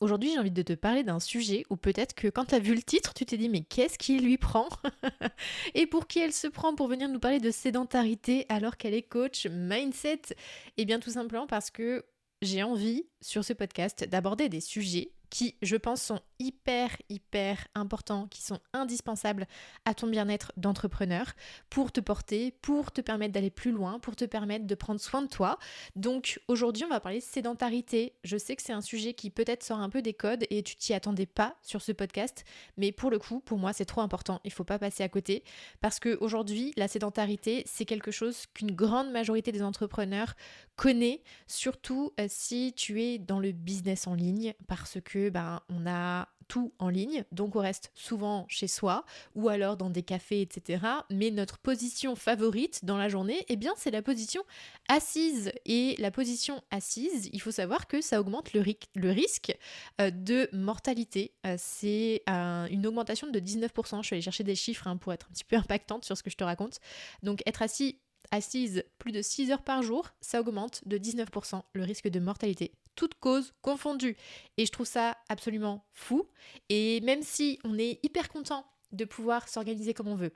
Aujourd'hui, j'ai envie de te parler d'un sujet où peut-être que quand tu as vu le titre, tu t'es dit mais qu'est-ce qui lui prend? Et pour qui elle se prend pour venir nous parler de sédentarité alors qu'elle est coach mindset? Eh bien tout simplement parce que j'ai envie sur ce podcast d'aborder des sujets qui, je pense, sont hyper importants, qui sont indispensables à ton bien-être d'entrepreneur pour te porter, pour te permettre d'aller plus loin, pour te permettre de prendre soin de toi. Donc aujourd'hui, on va parler sédentarité. Je sais que c'est un sujet qui peut-être sort un peu des codes et tu t'y attendais pas sur ce podcast, mais pour le coup, pour moi, c'est trop important. Il faut pas passer à côté parce que aujourd'hui, la sédentarité, c'est quelque chose qu'une grande majorité des entrepreneurs connaît, surtout si tu es dans le business en ligne, parce que on a tout en ligne, donc on reste souvent chez soi ou alors dans des cafés, etc. Mais notre position favorite dans la journée, eh bien, c'est la position assise. Et la position assise, il faut savoir que ça augmente le risque de mortalité. C'est une augmentation de 19%. Je suis allée chercher des chiffres pour être un petit peu impactante sur ce que je te raconte. Donc être assise plus de 6 heures par jour, ça augmente de 19% le risque de mortalité, toutes causes confondues. Et je trouve ça absolument fou. Et même si on est hyper content de pouvoir s'organiser comme on veut,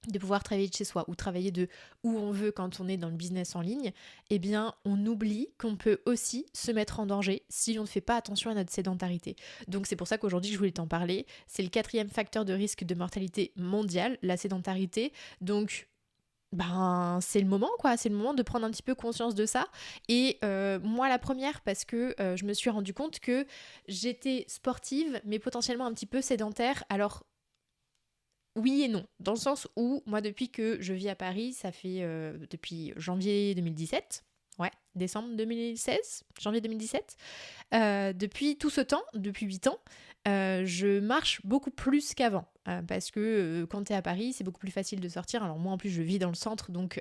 de pouvoir travailler de chez soi ou travailler de où on veut quand on est dans le business en ligne, eh bien on oublie qu'on peut aussi se mettre en danger si on ne fait pas attention à notre sédentarité. Donc c'est pour ça qu'aujourd'hui je voulais t'en parler. C'est le 4e facteur de risque de mortalité mondiale, la sédentarité. Donc c'est le moment quoi, c'est le moment de prendre un petit peu conscience de ça. Et moi la première parce que je me suis rendu compte que j'étais sportive mais potentiellement un petit peu sédentaire. Alors oui et non, dans le sens où moi depuis que je vis à Paris, ça fait depuis janvier 2017, ouais, décembre 2016, janvier 2017, depuis tout ce temps, depuis 8 ans, je marche beaucoup plus qu'avant. Parce que quand t'es à Paris, c'est beaucoup plus facile de sortir. Alors moi en plus je vis dans le centre, donc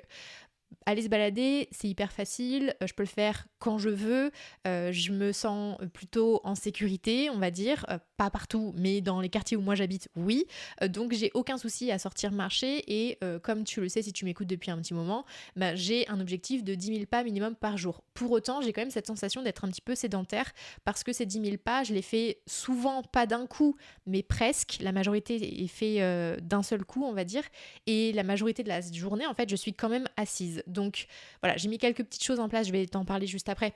aller se balader, c'est hyper facile, je peux le faire quand je veux, je me sens plutôt en sécurité, on va dire, pas partout, mais dans les quartiers où moi j'habite, oui. Donc j'ai aucun souci à sortir marcher et comme tu le sais si tu m'écoutes depuis un petit moment, j'ai un objectif de 10 000 pas minimum par jour. Pour autant, j'ai quand même cette sensation d'être un petit peu sédentaire parce que ces 10 000 pas, je les fais souvent pas d'un coup, mais presque. La majorité est fait d'un seul coup, on va dire. Et la majorité de la journée, en fait, je suis quand même assise. Donc voilà, j'ai mis quelques petites choses en place, je vais t'en parler juste après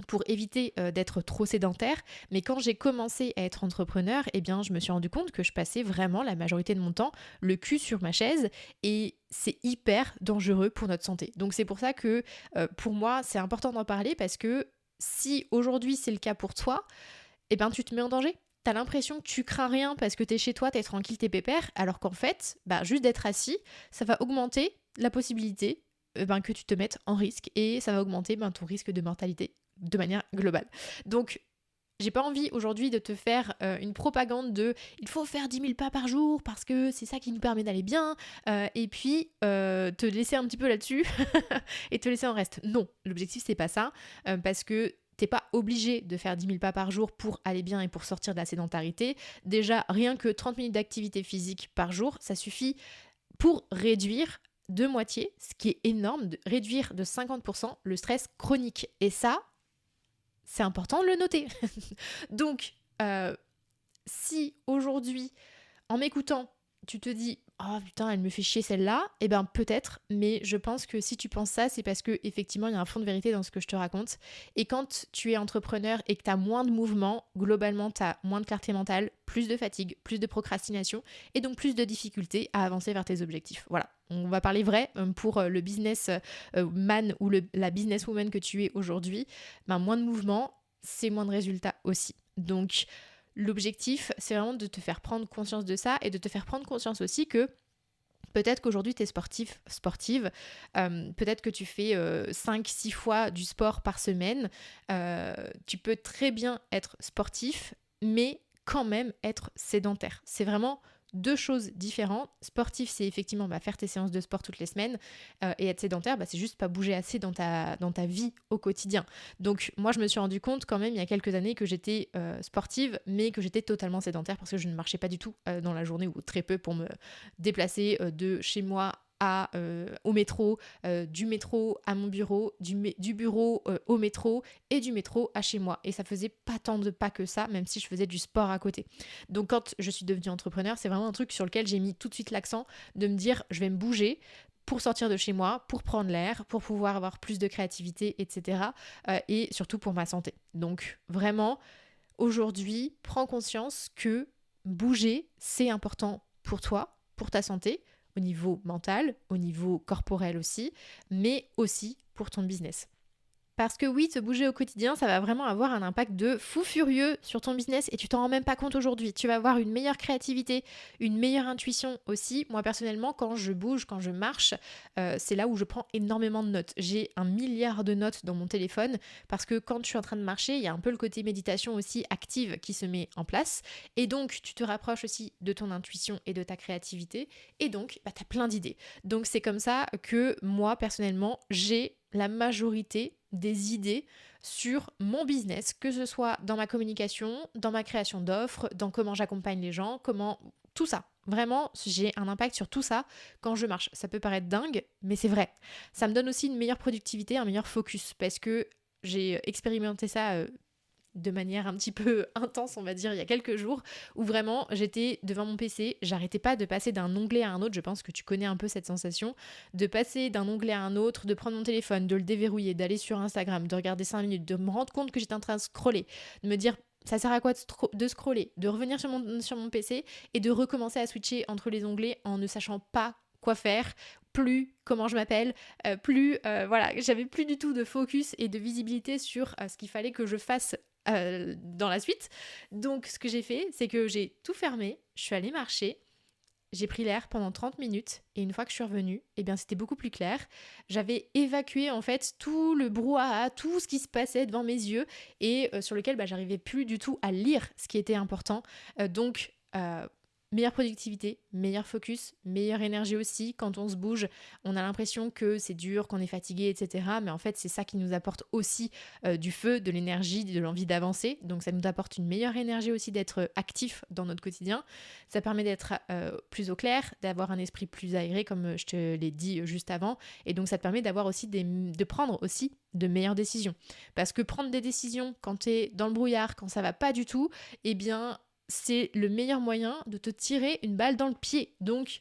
pour éviter d'être trop sédentaire. Mais quand j'ai commencé à être entrepreneur, eh bien, je me suis rendu compte que je passais vraiment la majorité de mon temps le cul sur ma chaise et c'est hyper dangereux pour notre santé. Donc c'est pour ça que pour moi, c'est important d'en parler parce que si aujourd'hui c'est le cas pour toi, eh ben tu te mets en danger. T'as l'impression que tu crains rien parce que t'es chez toi, t'es tranquille, t'es pépère, alors qu'en fait, juste d'être assis, ça va augmenter la possibilité que tu te mettes en risque et ça va augmenter ton risque de mortalité de manière globale. Donc, j'ai pas envie aujourd'hui de te faire une propagande de il faut faire 10 000 pas par jour parce que c'est ça qui nous permet d'aller bien et puis te laisser un petit peu là-dessus et te laisser en reste. Non, l'objectif c'est pas ça parce que t'es pas obligé de faire 10 000 pas par jour pour aller bien et pour sortir de la sédentarité. Déjà, rien que 30 minutes d'activité physique par jour, ça suffit pour réduire de moitié, ce qui est énorme, de réduire de 50% le stress chronique. Et ça, c'est important de le noter. Donc, si aujourd'hui, en m'écoutant, tu te dis «Oh putain, elle me fait chier celle-là», eh ben peut-être, mais je pense que si tu penses ça, c'est parce que effectivement il y a un fond de vérité dans ce que je te raconte. Et quand tu es entrepreneur et que tu as moins de mouvement, globalement tu as moins de clarté mentale, plus de fatigue, plus de procrastination et donc plus de difficultés à avancer vers tes objectifs. Voilà. On va parler vrai pour le business man ou la businesswoman que tu es aujourd'hui. Moins de mouvement, c'est moins de résultats aussi. Donc l'objectif, c'est vraiment de te faire prendre conscience de ça et de te faire prendre conscience aussi que peut-être qu'aujourd'hui tu es sportive, peut-être que tu fais 5-6 fois du sport par semaine, tu peux très bien être sportif, mais quand même être sédentaire. C'est vraiment deux choses différentes. Sportif, c'est effectivement faire tes séances de sport toutes les semaines et être sédentaire, c'est juste pas bouger assez dans ta vie au quotidien. Donc moi, je me suis rendu compte quand même il y a quelques années que j'étais sportive, mais que j'étais totalement sédentaire parce que je ne marchais pas du tout dans la journée ou très peu pour me déplacer de chez moi au métro, du métro à mon bureau, du bureau au métro et du métro à chez moi. Et ça faisait pas tant de pas que ça, même si je faisais du sport à côté. Donc quand je suis devenue entrepreneur, c'est vraiment un truc sur lequel j'ai mis tout de suite l'accent de me dire je vais me bouger pour sortir de chez moi, pour prendre l'air, pour pouvoir avoir plus de créativité, etc. Et surtout pour ma santé. Donc vraiment, aujourd'hui, prends conscience que bouger, c'est important pour toi, pour ta santé, au niveau mental, au niveau corporel aussi, mais aussi pour ton business. Parce que oui, te bouger au quotidien, ça va vraiment avoir un impact de fou furieux sur ton business et tu t'en rends même pas compte aujourd'hui. Tu vas avoir une meilleure créativité, une meilleure intuition aussi. Moi personnellement, quand je bouge, quand je marche, c'est là où je prends énormément de notes. J'ai 1 milliard de notes dans mon téléphone parce que quand je suis en train de marcher, il y a un peu le côté méditation aussi active qui se met en place. Et donc, tu te rapproches aussi de ton intuition et de ta créativité. Et donc, tu as plein d'idées. Donc, c'est comme ça que moi personnellement, j'ai la majorité des idées sur mon business, que ce soit dans ma communication, dans ma création d'offres, dans comment j'accompagne les gens, comment... Tout ça. Vraiment, j'ai un impact sur tout ça quand je marche. Ça peut paraître dingue, mais c'est vrai. Ça me donne aussi une meilleure productivité, un meilleur focus, parce que j'ai expérimenté ça de manière un petit peu intense, on va dire, il y a quelques jours, où vraiment j'étais devant mon PC, j'arrêtais pas de passer d'un onglet à un autre, je pense que tu connais un peu cette sensation, de passer d'un onglet à un autre, de prendre mon téléphone, de le déverrouiller, d'aller sur Instagram, de regarder 5 minutes, de me rendre compte que j'étais en train de scroller, de me dire ça sert à quoi de scroller, de revenir sur mon PC et de recommencer à switcher entre les onglets en ne sachant pas quoi faire, plus comment je m'appelle, voilà, j'avais plus du tout de focus et de visibilité sur ce qu'il fallait que je fasse dans la suite. Donc ce que j'ai fait, c'est que j'ai tout fermé, je suis allée marcher, j'ai pris l'air pendant 30 minutes et une fois que je suis revenue, eh bien c'était beaucoup plus clair. J'avais évacué en fait tout le brouhaha, tout ce qui se passait devant mes yeux et sur lequel j'arrivais plus du tout à lire ce qui était important. Donc meilleure productivité, meilleur focus, meilleure énergie aussi. Quand on se bouge, on a l'impression que c'est dur, qu'on est fatigué, etc. Mais en fait, c'est ça qui nous apporte aussi du feu, de l'énergie, de l'envie d'avancer. Donc ça nous apporte une meilleure énergie aussi d'être actif dans notre quotidien. Ça permet d'être plus au clair, d'avoir un esprit plus aéré, comme je te l'ai dit juste avant. Et donc ça te permet d'avoir aussi de prendre aussi de meilleures décisions. Parce que prendre des décisions quand tu es dans le brouillard, quand ça va pas du tout, eh bien c'est le meilleur moyen de te tirer une balle dans le pied. Donc,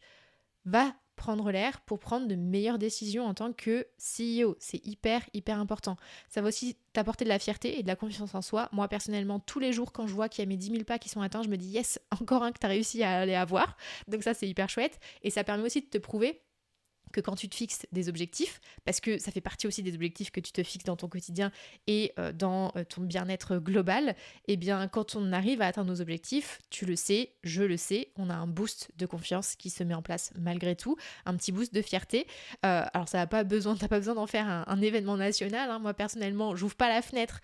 va prendre l'air pour prendre de meilleures décisions en tant que CEO. C'est hyper, hyper important. Ça va aussi t'apporter de la fierté et de la confiance en soi. Moi, personnellement, tous les jours, quand je vois qu'il y a mes 10 000 pas qui sont atteints, je me dis, yes, encore un que tu as réussi à aller avoir. Donc ça, c'est hyper chouette. Et ça permet aussi de te prouver que quand tu te fixes des objectifs, parce que ça fait partie aussi des objectifs que tu te fixes dans ton quotidien et dans ton bien-être global, eh bien quand on arrive à atteindre nos objectifs, tu le sais, je le sais, on a un boost de confiance qui se met en place malgré tout, un petit boost de fierté. Alors ça n'a pas besoin, t'as pas besoin d'en faire un événement national, hein. Moi personnellement, j'ouvre pas la fenêtre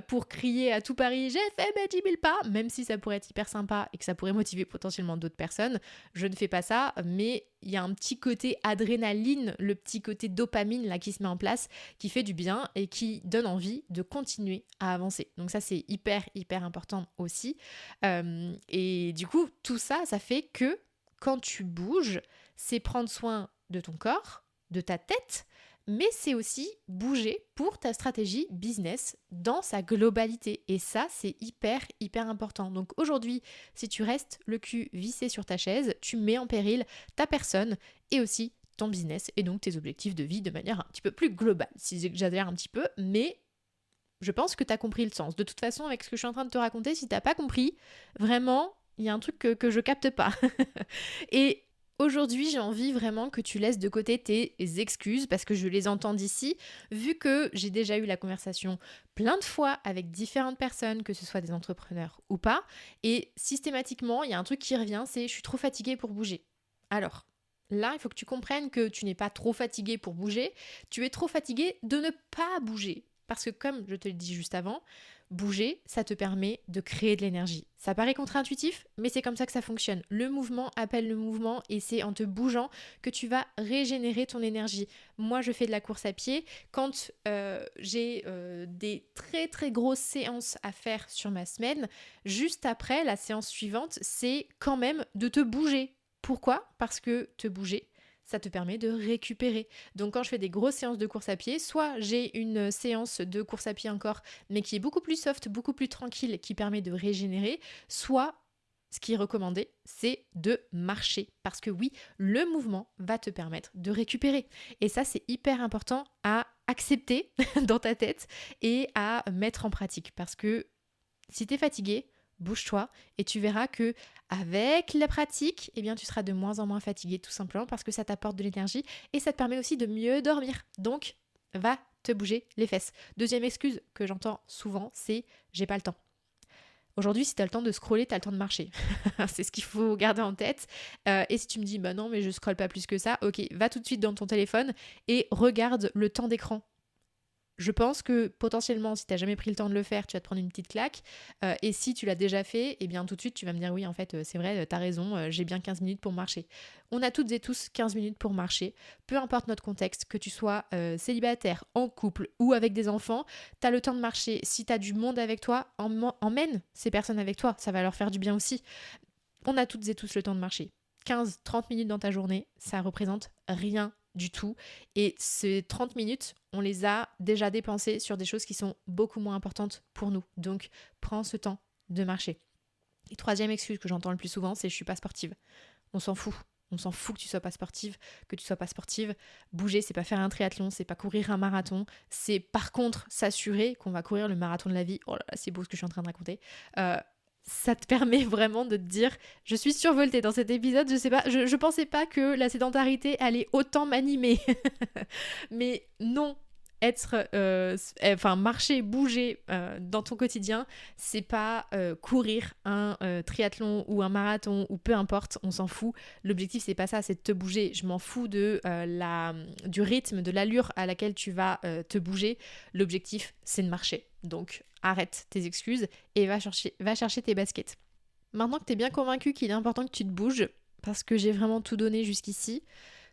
pour crier à tout Paris, j'ai fait mes 10 000 pas, même si ça pourrait être hyper sympa et que ça pourrait motiver potentiellement d'autres personnes. Je ne fais pas ça, mais il y a un petit côté adrénaline, le petit côté dopamine là qui se met en place, qui fait du bien et qui donne envie de continuer à avancer. Donc ça, c'est hyper, hyper important aussi. Et du coup, tout ça, ça fait que quand tu bouges, c'est prendre soin de ton corps, de ta tête, mais c'est aussi bouger pour ta stratégie business dans sa globalité. Et ça, c'est hyper, hyper important. Donc aujourd'hui, si tu restes le cul vissé sur ta chaise, tu mets en péril ta personne et aussi ton business et donc tes objectifs de vie de manière un petit peu plus globale. Si j'exagère un petit peu, mais je pense que tu as compris le sens. De toute façon, avec ce que je suis en train de te raconter, si tu n'as pas compris, vraiment, il y a un truc que je capte pas. Et aujourd'hui, j'ai envie vraiment que tu laisses de côté tes excuses parce que je les entends d'ici, vu que j'ai déjà eu la conversation plein de fois avec différentes personnes, que ce soit des entrepreneurs ou pas, et systématiquement, il y a un truc qui revient, c'est je suis trop fatiguée pour bouger. Alors, là, il faut que tu comprennes que tu n'es pas trop fatiguée pour bouger, tu es trop fatiguée de ne pas bouger. Parce que comme je te l'ai dit juste avant, bouger, ça te permet de créer de l'énergie. Ça paraît contre-intuitif, mais c'est comme ça que ça fonctionne. Le mouvement appelle le mouvement et c'est en te bougeant que tu vas régénérer ton énergie. Moi, je fais de la course à pied. Quand j'ai des très très grosses séances à faire sur ma semaine, juste après, la séance suivante, c'est quand même de te bouger. Pourquoi ? Parce que te bouger, ça te permet de récupérer. Donc quand je fais des grosses séances de course à pied, soit j'ai une séance de course à pied encore, mais qui est beaucoup plus soft, beaucoup plus tranquille, qui permet de régénérer, soit ce qui est recommandé, c'est de marcher. Parce que oui, le mouvement va te permettre de récupérer. Et ça, c'est hyper important à accepter dans ta tête et à mettre en pratique. Parce que si tu es fatigué, bouge-toi et tu verras que avec la pratique, eh bien, tu seras de moins en moins fatigué tout simplement parce que ça t'apporte de l'énergie et ça te permet aussi de mieux dormir. Donc, va te bouger les fesses. Deuxième excuse que j'entends souvent, c'est j'ai pas le temps. Aujourd'hui, si tu as le temps de scroller, tu as le temps de marcher. C'est ce qu'il faut garder en tête. Et si tu me dis, bah non, mais je scrolle pas plus que ça, ok, va tout de suite dans ton téléphone et regarde le temps d'écran. Je pense que potentiellement, si tu n'as jamais pris le temps de le faire, tu vas te prendre une petite claque. Et si tu l'as déjà fait, eh bien tout de suite, tu vas me dire oui, en fait, c'est vrai, tu as raison, j'ai bien 15 minutes pour marcher. On a toutes et tous 15 minutes pour marcher. Peu importe notre contexte, que tu sois célibataire, en couple ou avec des enfants, tu as le temps de marcher. Si tu as du monde avec toi, emmène ces personnes avec toi. Ça va leur faire du bien aussi. On a toutes et tous le temps de marcher. 15-30 minutes dans ta journée, ça représente rien du tout. Et ces 30 minutes, on les a déjà dépensées sur des choses qui sont beaucoup moins importantes pour nous. Donc, prends ce temps de marcher. Et troisième excuse que j'entends le plus souvent, c'est je suis pas sportive. On s'en fout. On s'en fout que tu sois pas sportive, que tu sois pas sportive. Bouger, c'est pas faire un triathlon, c'est pas courir un marathon. C'est par contre s'assurer qu'on va courir le marathon de la vie. Oh là là, c'est beau ce que je suis en train de raconter. Ça te permet vraiment de te dire je suis survoltée dans cet épisode, je pensais pas que la sédentarité allait autant m'animer. Mais non, marcher, bouger dans ton quotidien, c'est pas courir un triathlon ou un marathon ou peu importe, on s'en fout. L'objectif c'est pas ça, c'est de te bouger. Je m'en fous du rythme, de l'allure à laquelle tu vas te bouger. L'objectif c'est de marcher. Donc arrête tes excuses et va chercher tes baskets. Maintenant que tu es bien convaincu qu'il est important que tu te bouges, parce que j'ai vraiment tout donné jusqu'ici,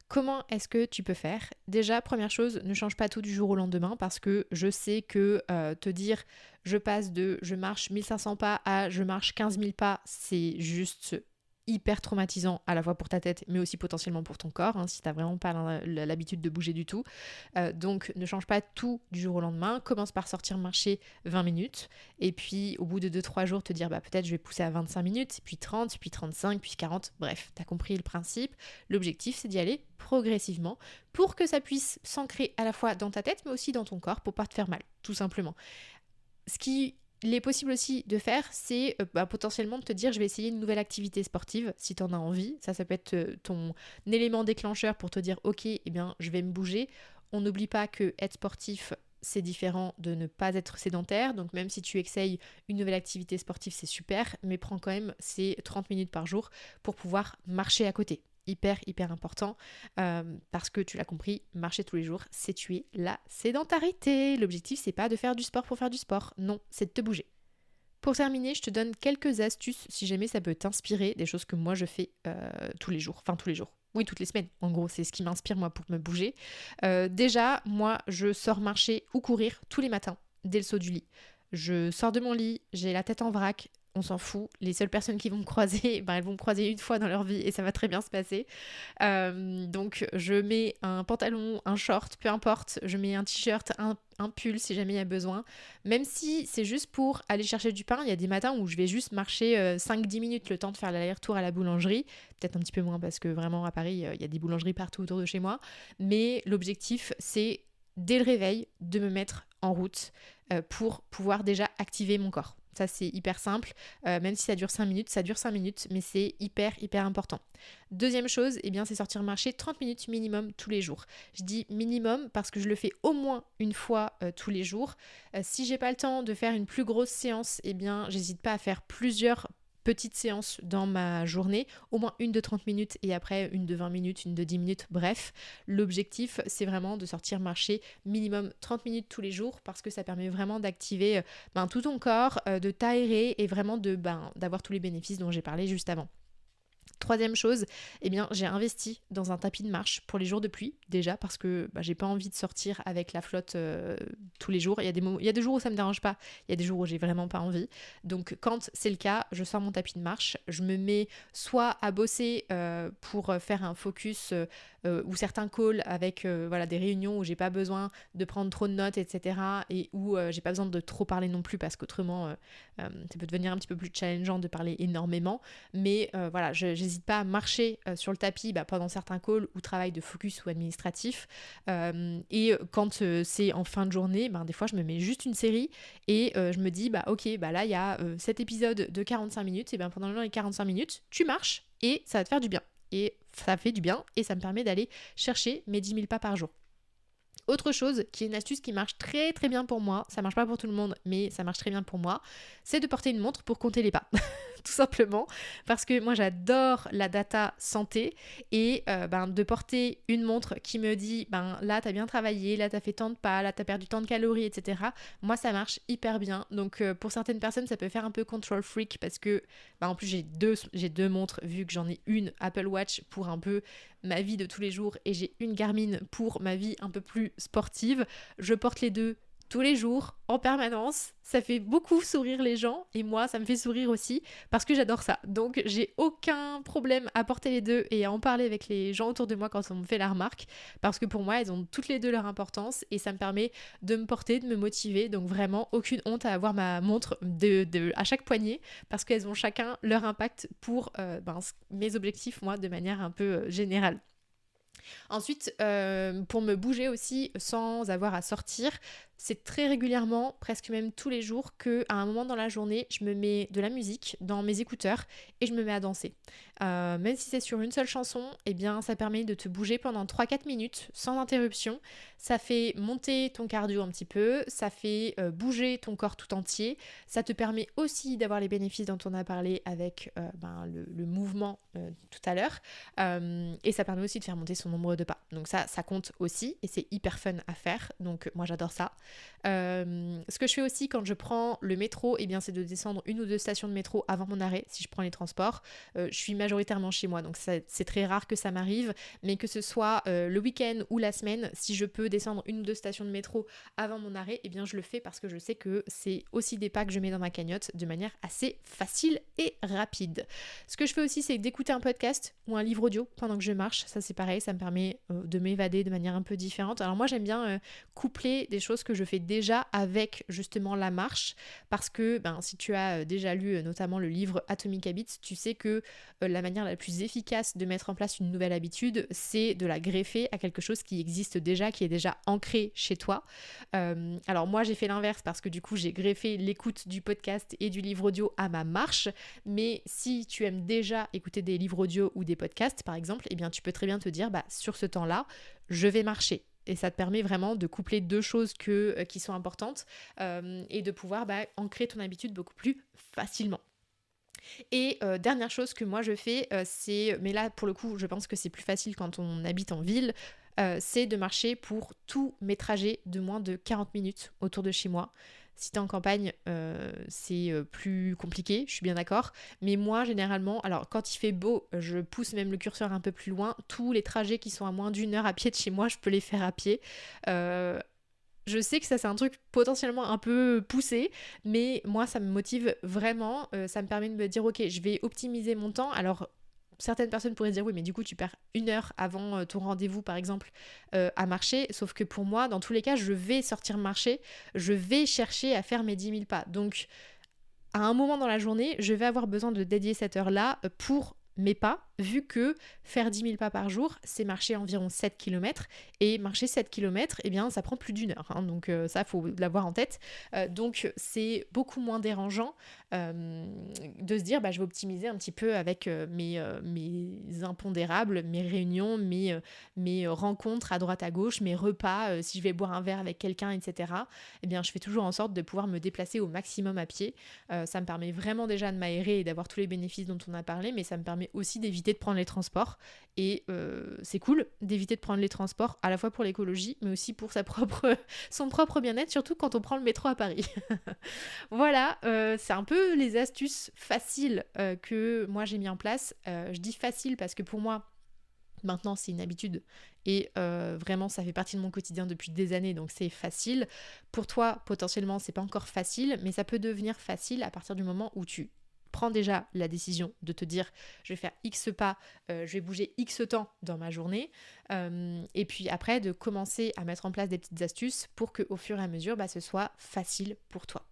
comment est-ce que tu peux faire ? Déjà, première chose, ne change pas tout du jour au lendemain parce que je sais que te dire je passe de je marche 1500 pas à je marche 15 000 pas, c'est juste hyper traumatisant à la fois pour ta tête mais aussi potentiellement pour ton corps si t'as vraiment pas l'habitude de bouger du tout. Donc ne change pas tout du jour au lendemain, commence par sortir marcher 20 minutes et puis au bout de 2-3 jours te dire peut-être je vais pousser à 25 minutes, puis 30, puis 35, puis 40, bref, t'as compris le principe. L'objectif c'est d'y aller progressivement pour que ça puisse s'ancrer à la fois dans ta tête mais aussi dans ton corps pour pas te faire mal, tout simplement. Ce qui est possible aussi de faire, c'est potentiellement de te dire je vais essayer une nouvelle activité sportive si tu en as envie. Ça peut être ton élément déclencheur pour te dire ok, eh bien je vais me bouger. On n'oublie pas que être sportif, c'est différent de ne pas être sédentaire. Donc même si tu essayes une nouvelle activité sportive, c'est super, mais prends quand même ces 30 minutes par jour pour pouvoir marcher à côté. Hyper important parce que tu l'as compris, marcher tous les jours, c'est tuer la sédentarité. L'objectif, c'est pas de faire du sport pour faire du sport, non, c'est de te bouger. Pour terminer, je te donne quelques astuces si jamais ça peut t'inspirer, des choses que moi je fais tous les jours, oui, toutes les semaines, en gros, c'est ce qui m'inspire moi pour me bouger. Déjà, moi, je sors marcher ou courir tous les matins, dès le saut du lit. Je sors de mon lit, j'ai la tête en vrac, on s'en fout. Les seules personnes qui vont me croiser, elles vont me croiser une fois dans leur vie et ça va très bien se passer. Donc je mets un pantalon, un short, peu importe. Je mets un t-shirt, un pull si jamais il y a besoin. Même si c'est juste pour aller chercher du pain, il y a des matins où je vais juste marcher 5-10 minutes le temps de faire l'aller-retour à la boulangerie. Peut-être un petit peu moins parce que vraiment à Paris, il y a des boulangeries partout autour de chez moi. Mais l'objectif, c'est dès le réveil de me mettre en route pour pouvoir déjà activer mon corps. Ça, c'est hyper simple. Même si ça dure 5 minutes, mais c'est hyper important. Deuxième chose, c'est sortir marcher 30 minutes minimum tous les jours. Je dis minimum parce que je le fais au moins une fois tous les jours. Si j'ai pas le temps de faire une plus grosse séance, j'hésite pas à faire plusieurs petites séances dans ma journée, au moins une de 30 minutes et après une de 20 minutes, une de 10 minutes, bref. L'objectif, c'est vraiment de sortir marcher minimum 30 minutes tous les jours parce que ça permet vraiment d'activer tout ton corps, de t'aérer et vraiment d'avoir tous les bénéfices dont j'ai parlé juste avant. Troisième chose, eh bien, j'ai investi dans un tapis de marche pour les jours de pluie, déjà parce que j'ai pas envie de sortir avec la flotte tous les jours. Il y a des jours où ça me dérange pas, il y a des jours où j'ai vraiment pas envie. Donc quand c'est le cas, je sors mon tapis de marche, je me mets soit à bosser pour faire un focus ou certains calls avec des réunions où j'ai pas besoin de prendre trop de notes, etc. et où j'ai pas besoin de trop parler non plus parce qu'autrement ça peut devenir un petit peu plus challengeant de parler énormément. Mais j'hésite pas à marcher sur le tapis pendant certains calls ou travail de focus ou administratif. Et quand c'est en fin de journée, des fois je me mets juste une série et je me dis là il y a cet épisode de 45 minutes, et pendant les 45 minutes, tu marches et ça va te faire du bien. Et ça fait du bien et ça me permet d'aller chercher mes 10 000 pas par jour. Autre chose qui est une astuce qui marche très très bien pour moi, ça marche pas pour tout le monde mais ça marche très bien pour moi, c'est de porter une montre pour compter les pas. Tout simplement parce que moi j'adore la data santé et de porter une montre qui me dit là t'as bien travaillé, là t'as fait tant de pas, là t'as perdu tant de calories, etc. Moi ça marche hyper bien. Donc pour certaines personnes ça peut faire un peu control freak parce que en plus j'ai deux montres vu que j'en ai une Apple Watch pour un peu ma vie de tous les jours et j'ai une Garmin pour ma vie un peu plus sportive. Je porte les deux tous les jours, en permanence. Ça fait beaucoup sourire les gens et moi ça me fait sourire aussi parce que j'adore ça. Donc j'ai aucun problème à porter les deux et à en parler avec les gens autour de moi quand on me fait la remarque parce que pour moi elles ont toutes les deux leur importance et ça me permet de me porter, de me motiver. Donc vraiment aucune honte à avoir ma montre à chaque poignet parce qu'elles ont chacun leur impact pour mes objectifs moi de manière un peu générale. Ensuite, pour me bouger aussi sans avoir à sortir, c'est très régulièrement, presque même tous les jours, qu'à un moment dans la journée, je me mets de la musique dans mes écouteurs et je me mets à danser. Même si c'est sur une seule chanson, eh bien ça permet de te bouger pendant 3-4 minutes sans interruption. Ça fait monter ton cardio un petit peu, ça fait bouger ton corps tout entier. Ça te permet aussi d'avoir les bénéfices dont on a parlé avec le mouvement tout à l'heure. Et ça permet aussi de faire monter son nombre de pas. Donc ça compte aussi et c'est hyper fun à faire. Donc moi j'adore ça. Ce que je fais aussi quand je prends le métro, eh bien, c'est de descendre une ou deux stations de métro avant mon arrêt si je prends les transports. Je suis majoritairement chez moi, donc c'est très rare que ça m'arrive, mais que ce soit le week-end ou la semaine, si je peux descendre une ou deux stations de métro avant mon arrêt, eh bien je le fais parce que je sais que c'est aussi des pas que je mets dans ma cagnotte de manière assez facile et rapide. Ce que je fais aussi, c'est d'écouter un podcast ou un livre audio pendant que je marche. Ça c'est pareil, ça me permet de m'évader de manière un peu différente. Alors moi j'aime bien coupler des choses que je fais déjà avec justement la marche parce que si tu as déjà lu notamment le livre Atomic Habits, tu sais que la manière la plus efficace de mettre en place une nouvelle habitude, c'est de la greffer à quelque chose qui existe déjà, qui est déjà ancré chez toi. Alors moi j'ai fait l'inverse parce que du coup j'ai greffé l'écoute du podcast et du livre audio à ma marche, mais si tu aimes déjà écouter des livres audio ou des podcasts par exemple, eh bien tu peux très bien te dire sur ce temps-là, je vais marcher. Et ça te permet vraiment de coupler deux choses qui sont importantes et de pouvoir ancrer ton habitude beaucoup plus facilement. Et dernière chose que moi je fais, mais là pour le coup je pense que c'est plus facile quand on habite en ville, c'est de marcher pour tous mes trajets de moins de 40 minutes autour de chez moi. Si t'es en campagne, c'est plus compliqué, je suis bien d'accord. Mais moi, généralement, alors quand il fait beau, je pousse même le curseur un peu plus loin. Tous les trajets qui sont à moins d'1 heure à pied de chez moi, je peux les faire à pied. Je sais que ça, c'est un truc potentiellement un peu poussé, mais moi, ça me motive vraiment. Ça me permet de me dire, ok, je vais optimiser mon temps. Alors, certaines personnes pourraient dire oui mais du coup tu perds 1 heure avant ton rendez-vous par exemple à marcher, sauf que pour moi dans tous les cas je vais sortir marcher, je vais chercher à faire mes 10 000 pas, donc à un moment dans la journée je vais avoir besoin de dédier cette heure-là pour mes pas, vu que faire 10 000 pas par jour, c'est marcher environ 7 km, et marcher 7 km, eh bien, ça prend plus d'1 heure, hein, donc ça, il faut l'avoir en tête. Donc, c'est beaucoup moins dérangeant de se dire, je vais optimiser un petit peu avec mes impondérables, mes réunions, mes rencontres à droite à gauche, mes repas, si je vais boire un verre avec quelqu'un, etc. Eh bien, je fais toujours en sorte de pouvoir me déplacer au maximum à pied. Ça me permet vraiment déjà de m'aérer et d'avoir tous les bénéfices dont on a parlé, mais ça me permet aussi d'éviter de prendre les transports. Et c'est cool d'éviter de prendre les transports, à la fois pour l'écologie, mais aussi pour son propre bien-être, surtout quand on prend le métro à Paris. Voilà, c'est un peu les astuces facile que moi j'ai mis en place. Je dis facile parce que pour moi, maintenant, c'est une habitude et vraiment, ça fait partie de mon quotidien depuis des années, donc c'est facile. Pour toi, potentiellement, c'est pas encore facile, mais ça peut devenir facile à partir du moment où tu prends déjà la décision de te dire je vais faire X pas, je vais bouger X temps dans ma journée, et puis après de commencer à mettre en place des petites astuces pour qu'au fur et à mesure, ce soit facile pour toi.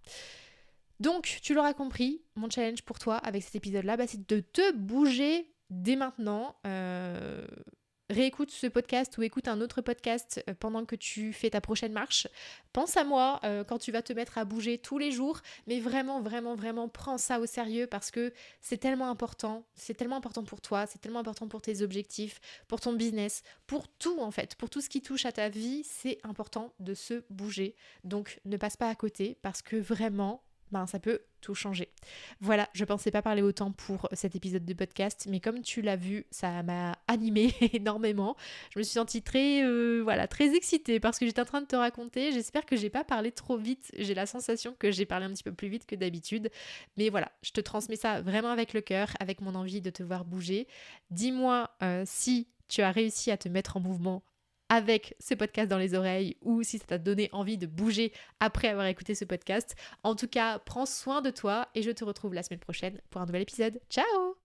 Donc, tu l'auras compris, mon challenge pour toi avec cet épisode-là, c'est de te bouger dès maintenant. Réécoute ce podcast ou écoute un autre podcast pendant que tu fais ta prochaine marche. Pense à moi quand tu vas te mettre à bouger tous les jours, mais vraiment, vraiment, vraiment, prends ça au sérieux parce que c'est tellement important pour toi, c'est tellement important pour tes objectifs, pour ton business, pour tout en fait, pour tout ce qui touche à ta vie, c'est important de se bouger. Donc ne passe pas à côté parce que vraiment, ça peut tout changer. Voilà, je pensais pas parler autant pour cet épisode de podcast, mais comme tu l'as vu, ça m'a animée énormément. Je me suis sentie très excitée parce que j'étais en train de te raconter. J'espère que j'ai pas parlé trop vite. J'ai la sensation que j'ai parlé un petit peu plus vite que d'habitude. Mais voilà, je te transmets ça vraiment avec le cœur, avec mon envie de te voir bouger. Dis-moi si tu as réussi à te mettre en mouvement avec ce podcast dans les oreilles ou si ça t'a donné envie de bouger après avoir écouté ce podcast. En tout cas, prends soin de toi et je te retrouve la semaine prochaine pour un nouvel épisode. Ciao!